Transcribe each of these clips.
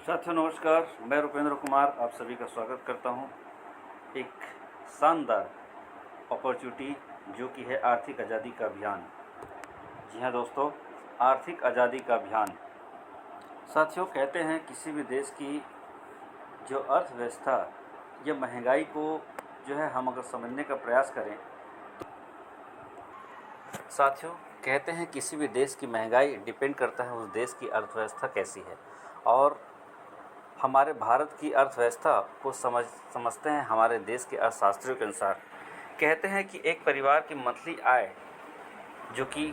साथियों नमस्कार, मैं रुपेंद्र कुमार आप सभी का स्वागत करता हूं। एक शानदार अपॉर्चुनिटी जो कि है आर्थिक आज़ादी का अभियान। जी हाँ दोस्तों, आर्थिक आज़ादी का अभियान। साथियों, कहते हैं किसी भी देश की जो अर्थव्यवस्था या महंगाई को जो है हम अगर समझने का प्रयास करें, साथियों कहते हैं किसी भी देश की महंगाई डिपेंड करता है उस देश की अर्थव्यवस्था कैसी है। और हमारे भारत की अर्थव्यवस्था को समझते हैं हमारे देश के अर्थशास्त्रियों के अनुसार। कहते हैं कि एक परिवार की मंथली आय जो कि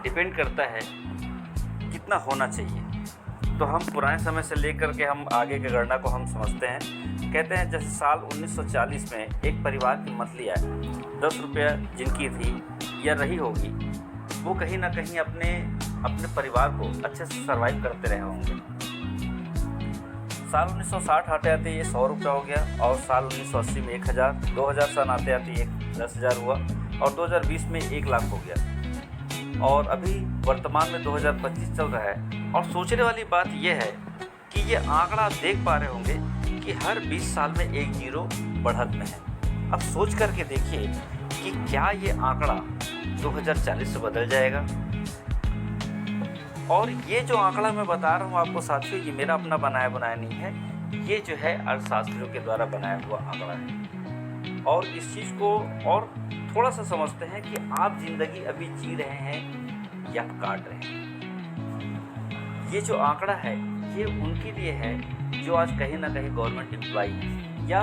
डिपेंड करता है कितना होना चाहिए। तो हम पुराने समय से लेकर के हम आगे की गणना को हम समझते हैं। कहते हैं जैसे साल 1940 में एक परिवार की मंथली आय 10 रुपया जिनकी थी या रही होगी, वो कहीं ना कहीं अपने परिवार को अच्छे से सर्वाइव करते रहे होंगे। साल 1960 आते आते ये 100 रुपया हो गया, और साल 1980 में 1000, 2000 सन आते आते ये 10,000 हुआ, और 2020 में 1 लाख हो गया, और अभी वर्तमान में 2025 चल रहा है। और सोचने वाली बात यह है कि ये आंकड़ा आप देख पा रहे होंगे कि हर 20 साल में एक जीरो बढ़त में है। अब सोच करके देखिए कि क्या ये आंकड़ा 2040 से बदल जाएगा। और ये जो आंकड़ा मैं बता रहा हूँ आपको साथियों, ये मेरा अपना बनाया नहीं है, ये जो है अर्थशास्त्रियों के द्वारा बनाया हुआ आंकड़ा है। और इस चीज़ को और थोड़ा सा समझते हैं कि आप जिंदगी अभी जी रहे हैं या काट रहे हैं। ये जो आंकड़ा है ये उनके लिए है जो आज कहीं ना कहीं गवर्नमेंट एम्प्लॉई है, या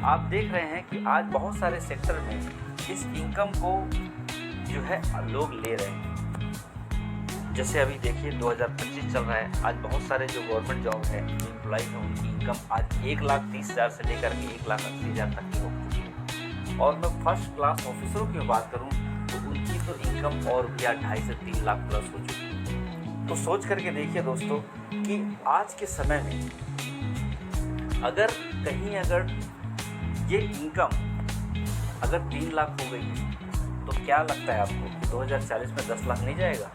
आप देख रहे हैं कि आज बहुत सारे सेक्टर में इस इनकम को जो है लोग ले रहे हैं। जैसे अभी देखिए 2025 चल रहा है, आज बहुत सारे जो गवर्नमेंट जॉब है एम्प्लॉई है उनकी इनकम आज 1,30,000 से लेकर के 1,80,000 तक की हो चुकी है। और मैं फर्स्ट क्लास ऑफिसरों की बात करूं तो उनकी तो इनकम और भी 2.5 से 3 लाख प्लस हो चुकी है। तो सोच करके देखिए दोस्तों कि आज के समय में अगर ये इनकम अगर 3 लाख हो गई है, तो क्या लगता है आपको 2040 में 10 लाख नहीं जाएगा?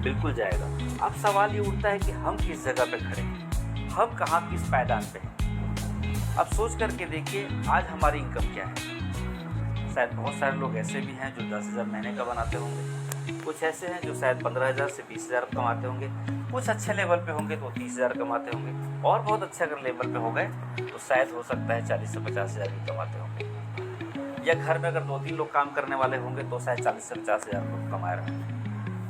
बिल्कुल जाएगा। अब सवाल ये उठता है कि हम किस जगह पे खड़े हैं, हम कहाँ किस पायदान पे हैं। अब सोच करके देखिए आज हमारी इनकम क्या है। शायद बहुत सारे लोग ऐसे भी हैं जो 10,000 महीने का बनाते होंगे, कुछ ऐसे हैं जो शायद 15,000 से 20,000 कमाते होंगे, कुछ अच्छे लेवल पे होंगे तो 30,000 कमाते होंगे, और बहुत अच्छे अगर लेवल पे हो गए तो शायद हो सकता है 40 से 50,000 भी कमाते होंगे, या घर में अगर 2-3 लोग काम करने वाले होंगे तो शायद 40 से 50,000 कमा रहे हैं।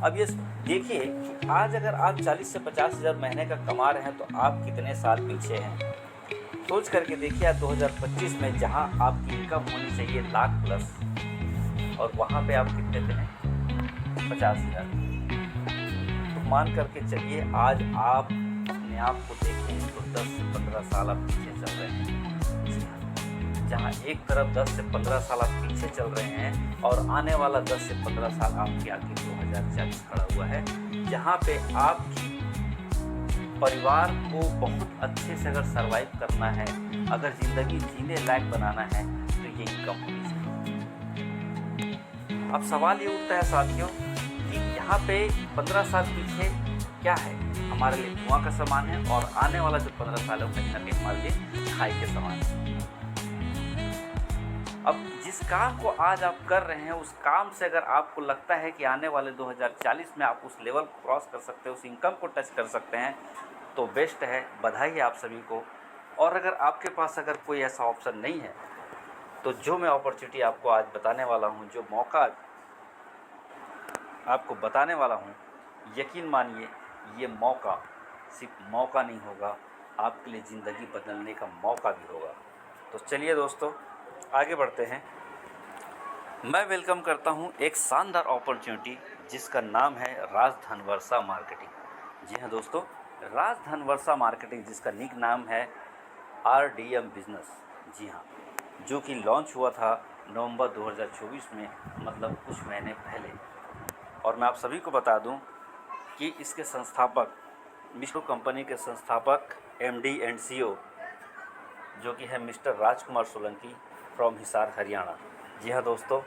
अब ये देखिए कि आज अगर आप 40 से 50,000 महीने का कमा रहे हैं तो आप कितने साल पीछे हैं। सोच करके देखिए आज 2025 में जहां आपकी इनकम होनी चाहिए लाख प्लस, और वहां पे आप कितने पे हैं? 50,000। तो मान करके चलिए आज आप अपने आप को देखें तो 10 से 15 साल आप पीछे चल रहे हैं। जहाँ एक तरफ 10 से 15 साल आप पीछे चल रहे हैं और आने वाला 10 से 15 साल आपके आगे 2040 खड़ा हुआ है, जहाँ पे आपकी परिवार को बहुत अच्छे से अगर सर्वाइव करना है, अगर ज़िंदगी जीने लायक बनाना है तो ये इनकम होनी चाहिए। अब सवाल ये उठता है साथियों कि यहाँ पे 15 साल पीछे क्या है, हमारे लिए धुआं का सामान है, और आने वाला जो 15 साल है वो कहीं ना कहीं हमारे लिए खाई के समान है। अब जिस काम को आज आप कर रहे हैं उस काम से अगर आपको लगता है कि आने वाले 2040 में आप उस लेवल को क्रॉस कर सकते हैं, उस इनकम को टच कर सकते हैं, तो बेस्ट है, बधाई है आप सभी को। और अगर आपके पास अगर कोई ऐसा ऑप्शन नहीं है तो जो मैं अपॉर्चुनिटी आपको आज बताने वाला हूं, जो मौका आपको बताने वाला हूं, यकीन मानिए ये मौका सिर्फ मौका नहीं होगा, आपके लिए ज़िंदगी बदलने का मौका भी होगा। तो चलिए दोस्तों आगे बढ़ते हैं। मैं वेलकम करता हूं एक शानदार अपॉर्चुनिटी जिसका नाम है राजधनवर्षा मार्केटिंग। जी हाँ दोस्तों, राजधनवर्षा मार्केटिंग जिसका निक नाम है RDM बिजनेस। जी हाँ, जो कि लॉन्च हुआ था नवंबर 2024 में, मतलब कुछ महीने पहले। और मैं आप सभी को बता दूं कि इसके संस्थापक मिस्टर कंपनी के संस्थापक MD एंड CEO जो कि है मिस्टर राजकुमार सोलंकी फ्रॉम हिसार हरियाणा। जी हाँ दोस्तों,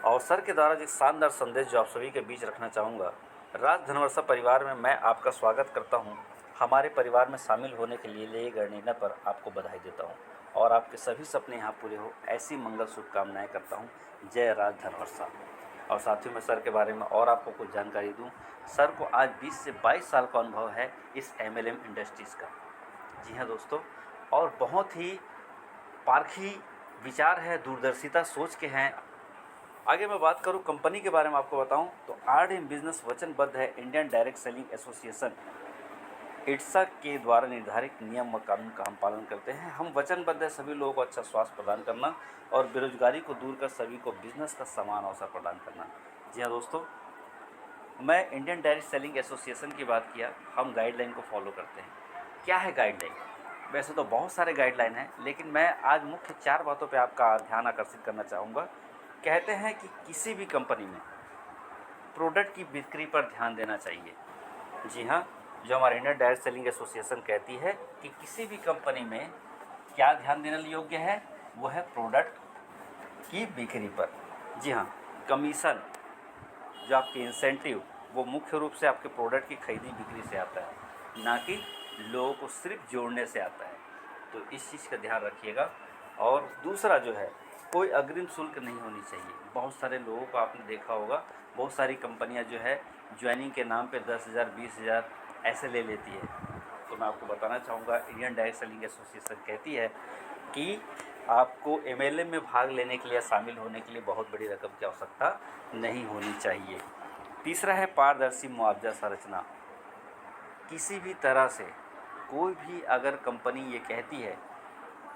और सर के द्वारा एक शानदार संदेश जो आप सभी के बीच रखना चाहूँगा। राजधनवर्षा परिवार में मैं आपका स्वागत करता हूँ हमारे परिवार में शामिल होने के लिए लिए गए निर्णय पर आपको बधाई देता हूँ और आपके सभी सपने यहाँ पूरे हो ऐसी मंगल शुभकामनाएं करता हूँ। जय राज धनवर्षा। और साथियों, मैं सर के बारे में और आपको कुछ जानकारी दूँ। सर को आज 20 से 22 साल का अनुभव है इस MLM इंडस्ट्रीज़ का। जी हाँ दोस्तों, और बहुत ही पारखी विचार है, दूरदर्शिता सोच के हैं। आगे मैं बात करूं कंपनी के बारे में आपको बताऊं तो RDM बिजनेस वचनबद्ध है Indian direct selling association IDSA के द्वारा निर्धारित नियम व कानून का हम पालन करते हैं। हम वचनबद्ध है सभी लोगों को अच्छा स्वास्थ्य प्रदान करना और बेरोजगारी को दूर कर सभी को बिजनेस का समान अवसर प्रदान करना। जी हाँ दोस्तों, मैं इंडियन डायरेक्ट सेलिंग एसोसिएशन की बात किया, हम गाइडलाइन को फॉलो करते हैं। क्या है गाइडलाइन? वैसे तो बहुत सारे गाइडलाइन हैं, लेकिन मैं आज मुख्य 4 बातों पे आपका ध्यान आकर्षित करना चाहूँगा। कहते हैं कि किसी भी कंपनी में प्रोडक्ट की बिक्री पर ध्यान देना चाहिए। जी हाँ, जो हमारे इंडियन डायरेक्ट सेलिंग एसोसिएशन कहती है कि किसी भी कंपनी में क्या ध्यान देने योग्य है, वो है प्रोडक्ट की बिक्री पर। जी हाँ, कमीशन जो आपके इंसेंटिव वो मुख्य रूप से आपके प्रोडक्ट की खरीदी बिक्री से आता है, ना कि लोगों को सिर्फ जोड़ने से आता है। तो इस चीज़ का ध्यान रखिएगा। और दूसरा जो है, कोई अग्रिम शुल्क नहीं होनी चाहिए। बहुत सारे लोगों को आपने देखा होगा, बहुत सारी कंपनियां जो है ज्वाइनिंग के नाम पे 10,000 20,000 ऐसे ले लेती है। तो मैं आपको बताना चाहूँगा, इंडियन डायरेक्ट सेलिंग एसोसिएशन कहती है कि आपको MLM में भाग लेने के लिए, शामिल होने के लिए बहुत बड़ी रकम की आवश्यकता नहीं होनी चाहिए। तीसरा है पारदर्शी मुआवजा संरचना। किसी भी तरह से कोई भी अगर कंपनी ये कहती है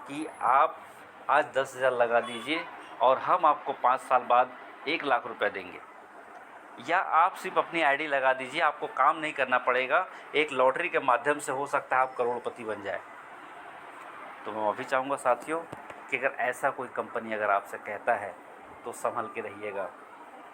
कि आप आज 10,000 लगा दीजिए और हम आपको 5 साल बाद 1,00,000 रुपये देंगे, या आप सिर्फ अपनी आईडी लगा दीजिए, आपको काम नहीं करना पड़ेगा, एक लॉटरी के माध्यम से हो सकता है आप करोड़पति बन जाए। तो मैं अभी चाहूँगा साथियों कि अगर ऐसा कोई कंपनी अगर आपसे कहता है तो संभल के रहिएगा,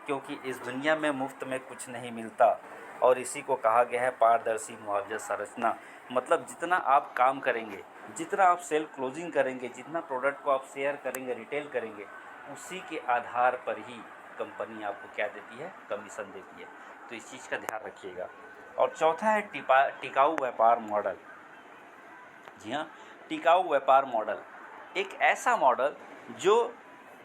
क्योंकि इस दुनिया में मुफ्त में कुछ नहीं मिलता। और इसी को कहा गया है पारदर्शी मुआवजा संरचना। मतलब जितना आप काम करेंगे, जितना आप सेल क्लोजिंग करेंगे, जितना प्रोडक्ट को आप शेयर करेंगे, रिटेल करेंगे, उसी के आधार पर ही कंपनी आपको क्या देती है, कमीशन देती है। तो इस चीज़ का ध्यान रखिएगा। और चौथा है टिकाऊ व्यापार मॉडल। जी हाँ, टिकाऊ व्यापार मॉडल एक ऐसा मॉडल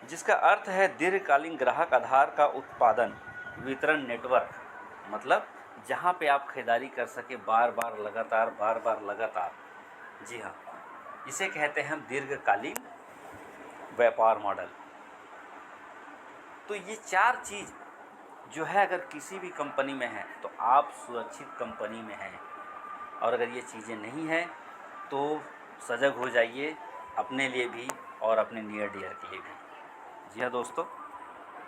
जिसका अर्थ है दीर्घकालीन ग्राहक आधार का उत्पादन वितरण नेटवर्क। मतलब जहाँ पे आप खरीदारी कर सके बार बार लगातार। जी हाँ, इसे कहते हैं हम दीर्घकालीन व्यापार मॉडल। तो ये 4 चीज़ जो है अगर किसी भी कंपनी में है तो आप सुरक्षित कंपनी में हैं। और अगर ये चीज़ें नहीं हैं तो सजग हो जाइए, अपने लिए भी और अपने नियर डियर के लिए भी। जी हाँ दोस्तों,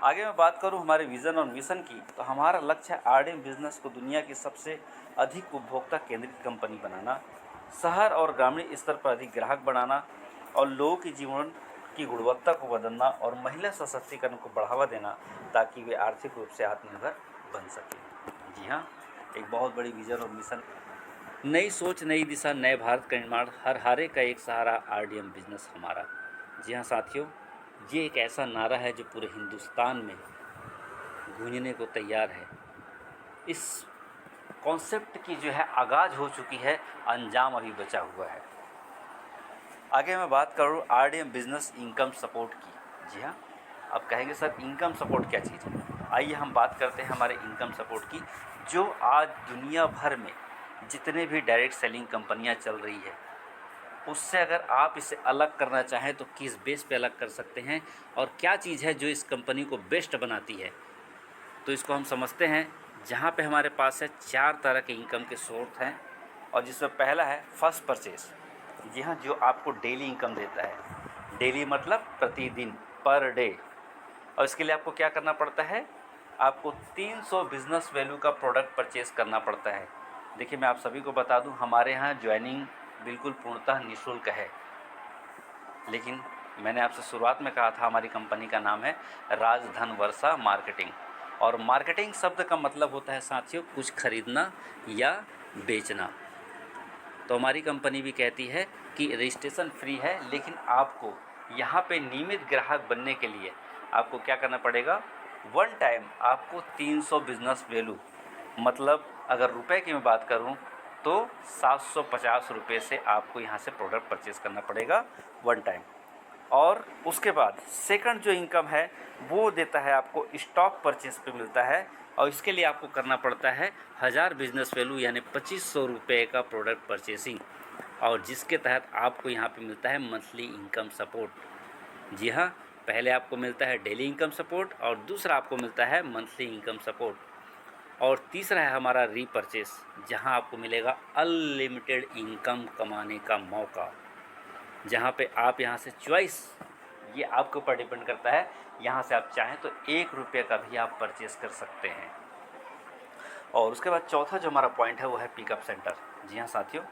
आगे मैं बात करूं हमारे विज़न और मिशन की, तो हमारा लक्ष्य है RDM बिज़नेस को दुनिया की सबसे अधिक उपभोक्ता केंद्रित कंपनी बनाना, शहर और ग्रामीण स्तर पर अधिक ग्राहक बनाना और लोगों की जीवन की गुणवत्ता को बदलना और महिला सशक्तिकरण को बढ़ावा देना ताकि वे आर्थिक रूप से आत्मनिर्भर बन सकें। जी हाँ, एक बहुत बड़ी विज़न और मिशन। नई सोच, नई दिशा, नए भारत का निर्माण, हर हारे का एक सहारा, RDM बिज़नेस हमारा। जी हाँ साथियों, ये एक ऐसा नारा है जो पूरे हिंदुस्तान में गूंजने को तैयार है। इस कॉन्सेप्ट की जो है आगाज़ हो चुकी है, अंजाम अभी बचा हुआ है। आगे मैं बात करूँ RDM बिज़नेस इनकम सपोर्ट की। जी हाँ, अब कहेंगे सर इनकम सपोर्ट क्या चीज़ है? आइए हम बात करते हैं हमारे इनकम सपोर्ट की, जो आज दुनिया भर में जितने भी डायरेक्ट सेलिंग कंपनियां चल रही है उससे अगर आप इसे अलग करना चाहें तो किस बेस पे अलग कर सकते हैं और क्या चीज़ है जो इस कंपनी को बेस्ट बनाती है, तो इसको हम समझते हैं। जहाँ पे हमारे पास है 4 तरह के इनकम के सोर्स हैं, और जिसमें पहला है फर्स्ट परचेस। जी हाँ, जो आपको डेली इनकम देता है। डेली मतलब प्रतिदिन, पर डे। और इसके लिए आपको क्या करना पड़ता है, आपको 300 बिज़नेस वैल्यू का प्रोडक्ट परचेज़ करना पड़ता है। देखिए मैं आप सभी को बता दूं, हमारे यहाँ ज्वाइनिंग बिल्कुल पूर्णतः निःशुल्क है। लेकिन मैंने आपसे शुरुआत में कहा था हमारी कंपनी का नाम है राजधन वर्षा मार्केटिंग। और मार्केटिंग शब्द का मतलब होता है साथियों कुछ खरीदना या बेचना। तो हमारी कंपनी भी कहती है कि रजिस्ट्रेशन फ्री है, लेकिन आपको यहाँ पे नियमित ग्राहक बनने के लिए आपको क्या करना पड़ेगा, वन टाइम आपको 300 बिज़नेस वैल्यू, मतलब अगर रुपए की मैं बात करूँ तो 750 रुपये से आपको यहाँ से प्रोडक्ट परचेज़ करना पड़ेगा वन टाइम। और उसके बाद सेकंड जो इनकम है वो देता है आपको स्टॉक परचेज़ पे मिलता है, और इसके लिए आपको करना पड़ता है 1000 बिजनेस वैल्यू यानी 2500 रुपये का प्रोडक्ट परचेसिंग, और जिसके तहत आपको यहाँ पे मिलता है मंथली इनकम सपोर्ट। जी हाँ, पहले आपको मिलता है डेली इनकम सपोर्ट और दूसरा आपको मिलता है मंथली इनकम सपोर्ट, और तीसरा है हमारा रीपरचेस, जहाँ आपको मिलेगा अनलिमिटेड इनकम कमाने का मौका, जहाँ पे आप यहाँ से चॉइस, ये आपके ऊपर डिपेंड करता है, यहाँ से आप चाहें तो 1 रुपये का भी आप परचेस कर सकते हैं। और उसके बाद चौथा जो हमारा पॉइंट है वो है पिकअप सेंटर। जी हाँ साथियों,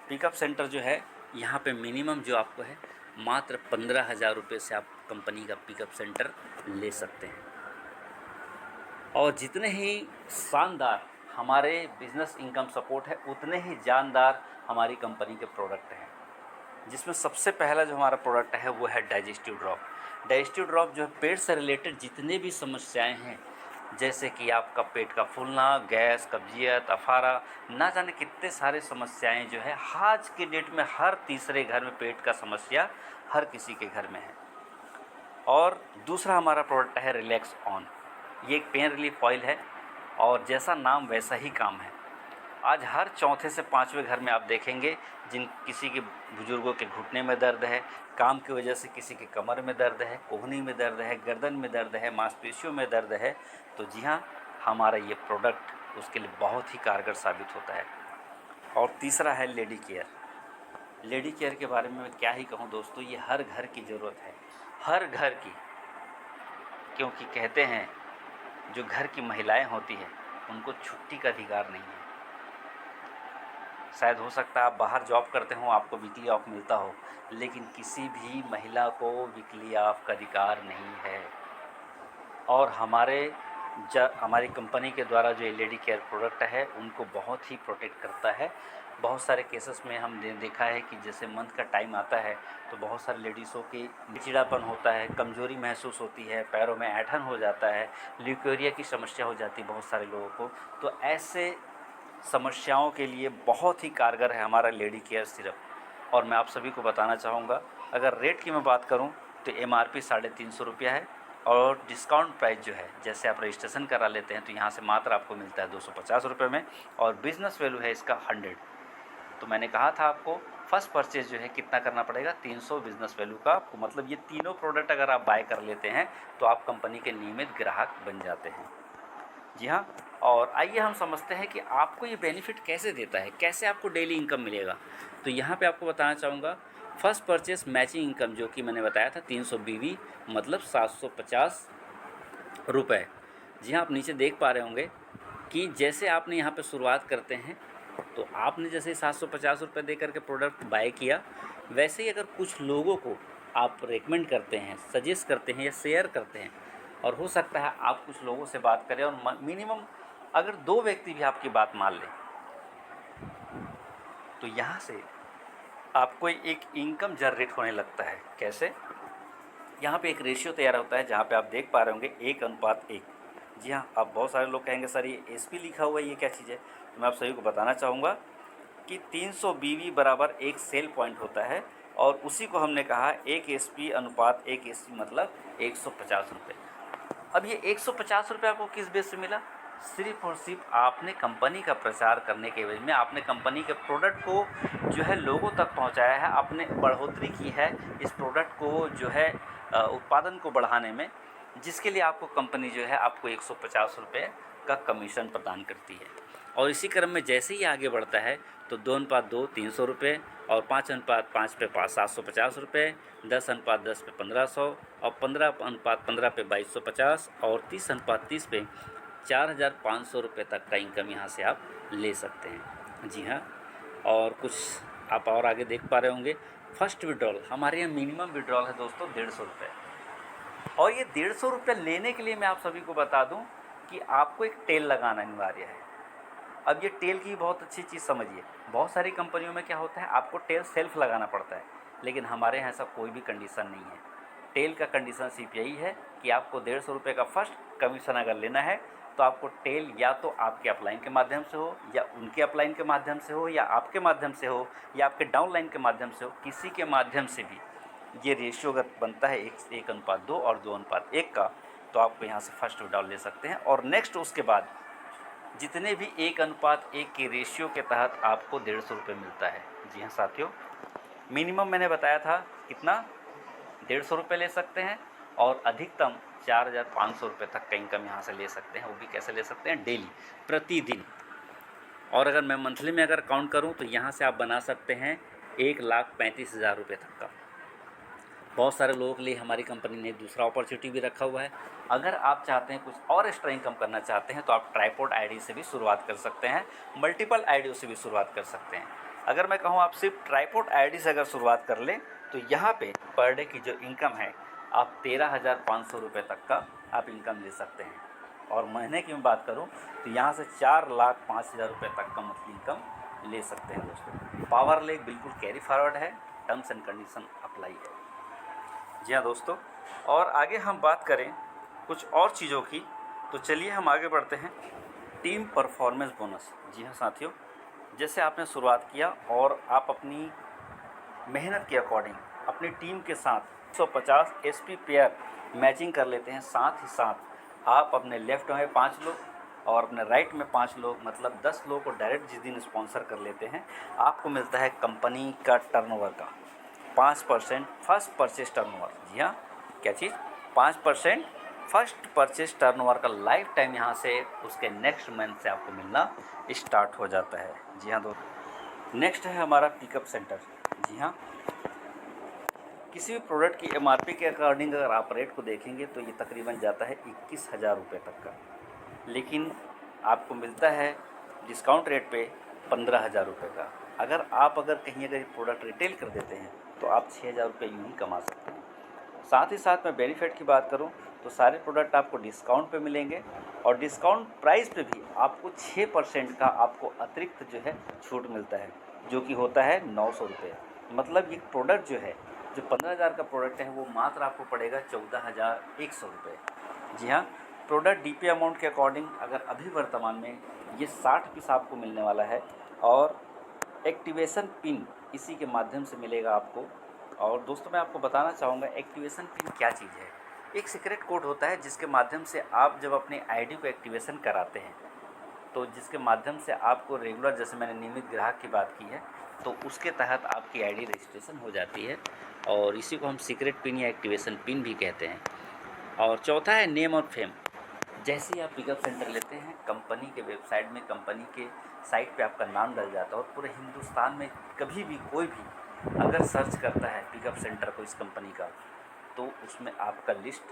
पिकअप सेंटर जो है यहाँ पे मिनिमम जो आपको है मात्र 15,000 रुपये से आप कंपनी का पिकअप सेंटर ले सकते हैं। और जितने ही शानदार हमारे बिजनेस इनकम सपोर्ट है उतने ही जानदार हमारी कंपनी के प्रोडक्ट हैं, जिसमें सबसे पहला जो हमारा प्रोडक्ट है वो है डाइजेस्टिव ड्रॉप। डाइजेस्टिव ड्रॉप जो है पेट से रिलेटेड जितने भी समस्याएं हैं, जैसे कि आपका पेट का फूलना, गैस, कब्जियत, अफारा, ना जाने कितने सारे समस्याएं जो है आज के डेट में हर तीसरे घर में पेट का समस्या हर किसी के घर में है। और दूसरा हमारा प्रोडक्ट है रिलैक्स ऑन। ये एक पेन रिलीफ ऑयल है और जैसा नाम वैसा ही काम है। आज हर चौथे से पाँचवें घर में आप देखेंगे जिन किसी के बुजुर्गों के घुटने में दर्द है, काम की वजह से किसी के कमर में दर्द है, कोहनी में दर्द है, गर्दन में दर्द है, मांसपेशियों में दर्द है, तो जी हाँ, हमारा ये प्रोडक्ट उसके लिए बहुत ही कारगर साबित होता है। और तीसरा है लेडी केयर। लेडी केयर के बारे में मैं क्या ही कहूँ दोस्तों, ये हर घर की ज़रूरत है, हर घर की, क्योंकि कहते हैं जो घर की महिलाएं होती हैं उनको छुट्टी का अधिकार नहीं है। शायद हो सकता है आप बाहर जॉब करते हो, आपको वीकली ऑफ मिलता हो, लेकिन किसी भी महिला को वीकली ऑफ का अधिकार नहीं है। और हमारी कंपनी के द्वारा जो लेडी केयर प्रोडक्ट है उनको बहुत ही प्रोटेक्ट करता है। बहुत सारे केसेस में हमने देखा है कि जैसे मंथ का टाइम आता है तो बहुत सारे लेडीज़ों की चिड़चिड़ापन होता है, कमज़ोरी महसूस होती है, पैरों में ऐंठन हो जाता है, ल्यूकेरिया की समस्या हो जाती है बहुत सारे लोगों को। तो ऐसे समस्याओं के लिए बहुत ही कारगर है हमारा लेडी केयर सिरप। और मैं आप सभी को बताना चाहूँगा, अगर रेट की मैं बात करूँ तो MRP 350 रुपया है, और डिस्काउंट प्राइस जो है, जैसे आप रजिस्ट्रेशन करा लेते हैं तो यहाँ से मात्र आपको मिलता है 250 रुपये में, और बिज़नेस वैल्यू है इसका 100। तो मैंने कहा था आपको फर्स्ट परचेज जो है कितना करना पड़ेगा, 300 बिज़नेस वैल्यू का आपको, मतलब ये तीनों प्रोडक्ट अगर आप बाय कर लेते हैं तो आप कंपनी के नियमित ग्राहक बन जाते हैं। जी हाँ, और आइए हम समझते हैं कि आपको ये बेनिफिट कैसे देता है, कैसे आपको डेली इनकम मिलेगा। तो यहाँ पे आपको बताना चाहूँगा, फर्स्ट परचेस मैचिंग इनकम जो कि मैंने बताया था 300 BV मतलब 750 रुपये। जी हाँ, आप नीचे देख पा रहे होंगे कि जैसे आपने यहाँ पे शुरुआत करते हैं तो आपने जैसे 750 रुपये दे करके प्रोडक्ट बाय किया, वैसे ही अगर कुछ लोगों को आप रेकमेंड करते हैं, सजेस्ट करते हैं या शेयर करते हैं, और हो सकता है आप कुछ लोगों से बात करें और मिनिमम अगर 2 व्यक्ति भी आपकी बात मान लें, तो यहाँ से आपको एक इनकम जनरेट होने लगता है। कैसे? यहाँ पे एक रेशियो तैयार होता है जहाँ पे आप देख पा रहे होंगे 1:1। जी हाँ, आप बहुत सारे लोग कहेंगे सर ये SP लिखा हुआ है, ये क्या चीज़ है? तो मैं आप सभी को बताना चाहूँगा कि 300 BV बराबर एक सेल पॉइंट होता है, और उसी को हमने कहा 1:1 मतलब 150 रुपये। अब ये 150 रुपये आपको किस बेस से मिला? सिर्फ और सिर्फ आपने कंपनी का प्रचार करने के वजह में, आपने कंपनी के प्रोडक्ट को जो है लोगों तक पहुंचाया है, आपने बढ़ोतरी की है इस प्रोडक्ट को जो है उत्पादन को बढ़ाने में, जिसके लिए आपको कंपनी जो है आपको 150 रुपये का कमीशन प्रदान करती है। और इसी क्रम में जैसे ही आगे बढ़ता है तो 2:2 300 रुपये, और 5:5 पे 750 रुपये, 10:10 पे 1500, और 15:15 पे 2250, और 30:30 पे 4500 रुपये तक का इनकम यहाँ से आप ले सकते हैं। जी हाँ, और कुछ आप और आगे देख पा रहे होंगे, फर्स्ट विड्रॉल हमारे यहाँ मिनिमम विड्रॉल है दोस्तों 150 रुपये। और ये 150 रुपये लेने के लिए मैं आप सभी को बता दूं कि आपको एक टेल लगाना अनिवार्य है। अब ये टेल की बहुत अच्छी चीज़ समझिए, बहुत सारी कंपनियों में क्या होता है आपको टेल सेल्फ लगाना पड़ता है, लेकिन हमारे यहाँ ऐसा कोई भी कंडीशन नहीं है। टेल का कंडीशन सिर्फ यही है कि आपको 150 रुपये का फर्स्ट कमीशन अगर लेना है तो आपको टेल या तो आपके अपलाइन के माध्यम से हो, या उनके अपलाइन के माध्यम से हो, या आपके माध्यम से हो, या आपके डाउनलाइन के माध्यम से हो, किसी के माध्यम से भी ये रेशियो अगर बनता है 1:2 और 2:1 का, तो आपको यहाँ से फर्स्ट विड्रॉल ले सकते हैं। और नेक्स्ट उसके बाद जितने भी 1:1 के रेशियो के तहत आपको 150 रुपये मिलता है। जी हाँ साथियों, मिनिमम मैंने बताया था कितना, 150 रुपये ले सकते हैं, और अधिकतम 4,500 रुपये तक का इनकम यहाँ से ले सकते हैं। वो भी कैसे ले सकते हैं, डेली, प्रतिदिन। और अगर मैं मंथली में अगर काउंट करूँ तो यहाँ से आप बना सकते हैं 1,35,000 रुपये तक का। बहुत सारे लोगों के लिए हमारी कंपनी ने दूसरा अपॉर्चुनिटी भी रखा हुआ है। अगर आप चाहते हैं कुछ और एक्स्ट्रा इनकम करना चाहते हैं तो आप ट्राइपॉड आईडी से भी शुरुआत कर सकते हैं, मल्टीपल आईडियों से भी शुरुआत कर सकते हैं। अगर मैं कहूँ आप सिर्फ ट्राइपॉड आईडी से अगर शुरुआत कर लें तो यहाँ पे पर डे की जो इनकम है आप 13,500 रुपये तक का आप इनकम ले सकते हैं। और महीने की मैं बात करूँ तो यहाँ से 4,05,000 रुपये तक का मंथली इनकम ले सकते हैं दोस्तों। पावर लेक बिल्कुल कैरी फॉरवर्ड है, टर्म्स एंड कंडीशन अप्लाई है। जी हाँ दोस्तों, और आगे हम बात करें कुछ और चीज़ों की, तो चलिए हम आगे बढ़ते हैं। Team performance bonus. जी हाँ साथियों, जैसे आपने शुरुआत किया और आप अपनी मेहनत के अकॉर्डिंग अपनी टीम के साथ 150 एसपी पेयर मैचिंग कर लेते हैं, साथ ही साथ आप अपने लेफ्ट में 5 लोग और अपने राइट में 5 लोग, मतलब 10 लोगों को डायरेक्ट जिस दिन स्पॉन्सर कर लेते हैं, आपको मिलता है कंपनी का टर्नओवर का 5% फर्स्ट परचेज टर्नओवर। जी हाँ, क्या चीज़, 5% फर्स्ट परचेज टर्नओवर का लाइफ टाइम यहाँ से उसके नेक्स्ट मंथ से आपको मिलना स्टार्ट हो जाता है। जी हाँ दोस्तों, नेक्स्ट है हमारा पिकअप सेंटर। जी हाँ, किसी भी प्रोडक्ट की एमआरपी के अकॉर्डिंग अगर आप रेट को देखेंगे तो ये तकरीबन जाता है 21,000 रुपये तक का, लेकिन आपको मिलता है डिस्काउंट रेट पे 15,000 रुपये का। अगर कहीं अगर प्रोडक्ट रिटेल कर देते हैं तो आप 6,000 रुपये यूँ ही कमा सकते हैं। साथ ही साथ मैं बेनिफिट की बात करूं तो सारे प्रोडक्ट आपको डिस्काउंट पे मिलेंगे, और डिस्काउंट प्राइस पे भी आपको 6% का आपको अतिरिक्त जो है छूट मिलता है, जो कि होता है 900 रुपये। मतलब ये प्रोडक्ट जो है, जो 15,000 का प्रोडक्ट है, वो मात्र आपको पड़ेगा 14,100 रुपये। जी हाँ, प्रोडक्ट डीपी अमाउंट के अकॉर्डिंग अगर अभी वर्तमान में ये 60 पीस आपको मिलने वाला है, और एक्टिवेशन पिन इसी के माध्यम से मिलेगा आपको। और दोस्तों, मैं आपको बताना चाहूँगा एक्टिवेशन पिन क्या चीज़ है। एक सीक्रेट कोड होता है जिसके माध्यम से आप जब अपने आईडी को एक्टिवेशन कराते हैं, तो जिसके माध्यम से आपको रेगुलर, जैसे मैंने नियमित ग्राहक की बात की है, तो उसके तहत आपकी आईडी रजिस्ट्रेशन हो जाती है, और इसी को हम सीक्रेट पिन या एक्टिवेशन पिन भी कहते हैं। और चौथा है नेम और फेम। जैसे ही आप पिकअप सेंटर लेते हैं, कंपनी के वेबसाइट में, कंपनी के साइट पे आपका नाम डल जाता है, और पूरे हिंदुस्तान में कभी भी कोई भी अगर सर्च करता है पिकअप सेंटर को, इस कंपनी का, तो उसमें आपका लिस्ट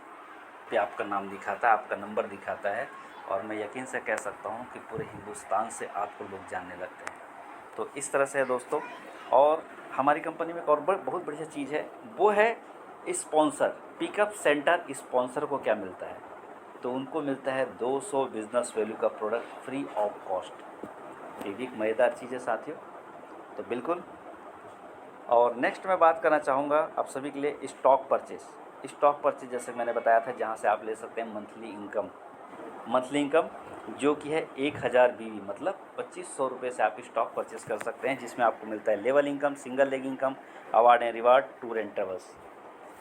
पे आपका नाम दिखाता है, आपका नंबर दिखाता है, और मैं यकीन से कह सकता हूँ कि पूरे हिंदुस्तान से आपको लोग जानने लगते हैं। तो इस तरह से है दोस्तों। और हमारी कंपनी में एक और बहुत बढ़िया चीज़ है, वो है स्पॉन्सर। पिकअप सेंटर स्पॉन्सर को क्या मिलता है, तो उनको मिलता है 200 बिजनेस वैल्यू का प्रोडक्ट फ्री ऑफ कॉस्ट। ये भी एक मज़ेदार चीज़ है साथियों, तो बिल्कुल। और नेक्स्ट मैं बात करना चाहूँगा आप सभी के लिए स्टॉक परचेज जैसे मैंने बताया था, जहाँ से आप ले सकते हैं मंथली इनकम जो कि है 1,000 BV, मतलब 2,500 रुपये से आप स्टॉक परचेस कर सकते हैं, जिसमें आपको मिलता है level income, single leg income, award and reward, tour and travels.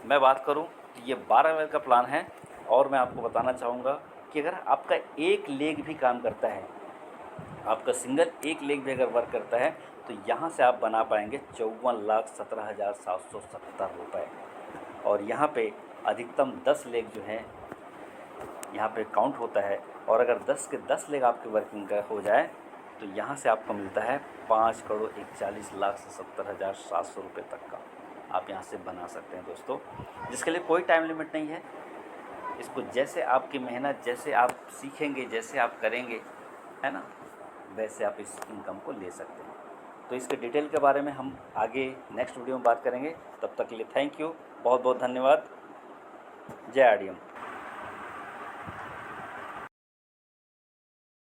मैं बात करूं तो ये 12 महीने का प्लान है, और मैं आपको बताना चाहूँगा कि अगर आपका एक लेग भी काम करता है, आपका सिंगल एक लेग भी अगर वर्क करता है, तो यहाँ से आप बना पाएंगे 54,17,770 रुपये। और यहाँ पे अधिकतम 10 लेग जो है यहाँ पे काउंट होता है, और अगर 10 के 10 लेग आपके वर्किंग का हो जाए तो यहाँ से आपको मिलता है 5,41,70,700 रुपये तक का आप यहाँ से बना सकते हैं दोस्तों, जिसके लिए कोई टाइम लिमिट नहीं है। इसको जैसे आपकी मेहनत, जैसे आप सीखेंगे, जैसे आप करेंगे, है ना, वैसे आप इस इनकम को ले सकते हैं। तो इसके डिटेल के बारे में हम आगे नेक्स्ट वीडियो में बात करेंगे। तब तक के लिए थैंक यू, बहुत बहुत धन्यवाद। जय आरडीएम।